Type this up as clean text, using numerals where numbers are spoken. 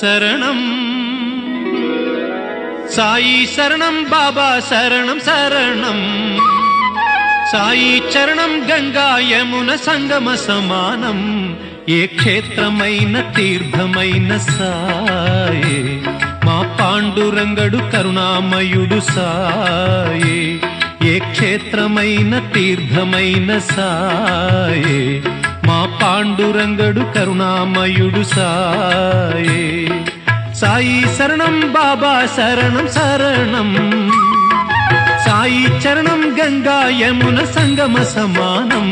శరణం సాయి శరణం బాబా శరణం శరణం సాయి చరణం గంగా యమున సంగమ సమానం ఏ క్షేత్రమైన తీర్థమైన సాయే మా పాండురంగడు కరుణామయుడు సాయే ఏ క్షేత్రమైన తీర్థమైన సాయే మా పాండురంగడు కరుణామయుడు సాయే సాయి శరణం బాబా శరణం శరణం సాయి చరణం గంగా యమున సంగమ సమానం